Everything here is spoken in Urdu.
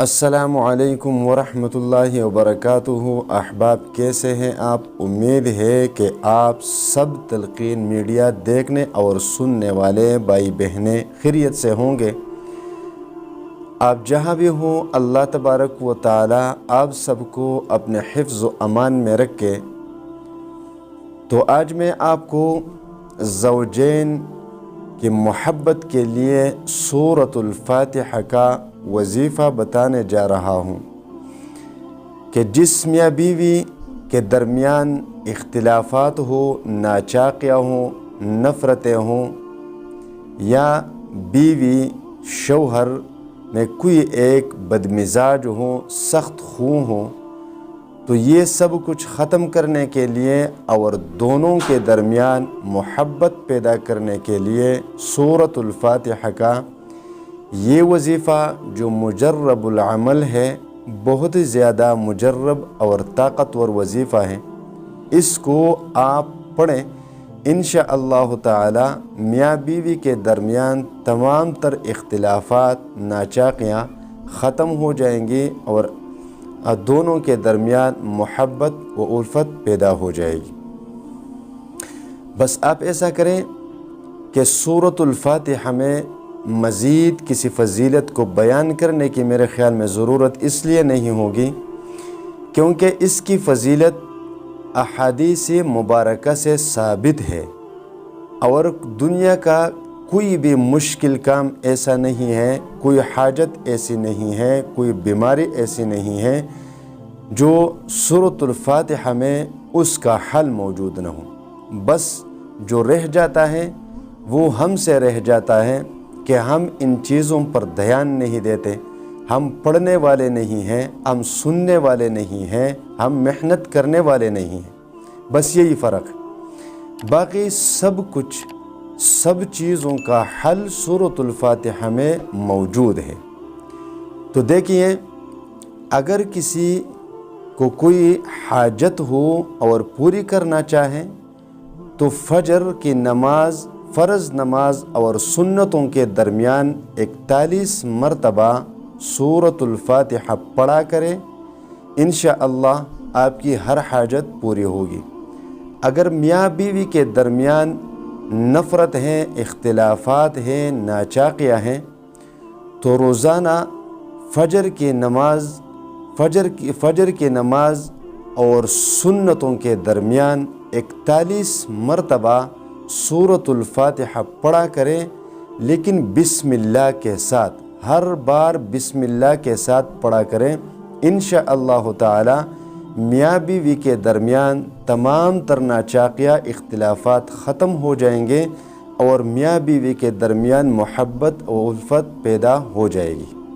السلام علیکم ورحمۃ اللہ وبرکاتہ۔ احباب، کیسے ہیں آپ؟ امید ہے کہ آپ سب تلقین میڈیا دیکھنے اور سننے والے بھائی بہنیں خیریت سے ہوں گے۔ آپ جہاں بھی ہوں، اللہ تبارک و تعالی آپ سب کو اپنے حفظ و امان میں رکھے۔ تو آج میں آپ کو زوجین کی محبت کے لیے سورۃ الفاتحہ کا وظیفہ بتانے جا رہا ہوں کہ جس میاں بیوی کے درمیان اختلافات ہو، ناچاقیاں ہوں، نفرتیں ہوں، یا بیوی شوہر میں کوئی ایک بدمزاج ہو، سخت خو ہو، تو یہ سب کچھ ختم کرنے کے لیے اور دونوں کے درمیان محبت پیدا کرنے کے لیے سورۃ الفاتحہ کا یہ وظیفہ جو مجرب العمل ہے، بہت زیادہ مجرب اور طاقتور وظیفہ ہے، اس کو آپ پڑھیں۔ انشاءاللہ تعالی میاں بیوی کے درمیان تمام تر اختلافات، ناچاقیاں ختم ہو جائیں گی اور دونوں کے درمیان محبت و الفت پیدا ہو جائے گی۔ بس آپ ایسا کریں کہ سورۃ الفاتحہ میں مزید کسی فضیلت کو بیان کرنے کی میرے خیال میں ضرورت اس لیے نہیں ہوگی کیونکہ اس کی فضیلت احادیث مبارکہ سے ثابت ہے، اور دنیا کا کوئی بھی مشکل کام ایسا نہیں ہے، کوئی حاجت ایسی نہیں ہے، کوئی بیماری ایسی نہیں ہے جو سورۃ الفاتحہ میں اس کا حل موجود نہ ہو۔ بس جو رہ جاتا ہے وہ ہم سے رہ جاتا ہے کہ ہم ان چیزوں پر دھیان نہیں دیتے، ہم پڑھنے والے نہیں ہیں، ہم سننے والے نہیں ہیں، ہم محنت کرنے والے نہیں ہیں، بس یہی فرق ہے۔ باقی سب کچھ، سب چیزوں کا حل سورۃ الفاتحہ میں موجود ہے۔ تو دیکھیے، اگر کسی کو کوئی حاجت ہو اور پوری کرنا چاہے تو فجر کی نماز، فرض نماز اور سنتوں کے درمیان 41 مرتبہ سورۃ الفاتحہ پڑھا کرے، انشاءاللہ آپ کی ہر حاجت پوری ہوگی۔ اگر میاں بیوی کے درمیان نفرت ہیں، اختلافات ہیں، ناچاقیاں ہیں، تو روزانہ فجر کی نماز اور سنتوں کے درمیان 41 مرتبہ سورۃ الفاتحہ پڑھا کریں، لیکن بسم اللہ کے ساتھ، ہر بار بسم اللہ کے ساتھ پڑھا کریں۔ انشاءاللہ تعالی میاں بیوی کے درمیان تمام تر ناچاقیاں، اختلافات ختم ہو جائیں گے اور میاں بیوی کے درمیان محبت و الفت پیدا ہو جائے گی۔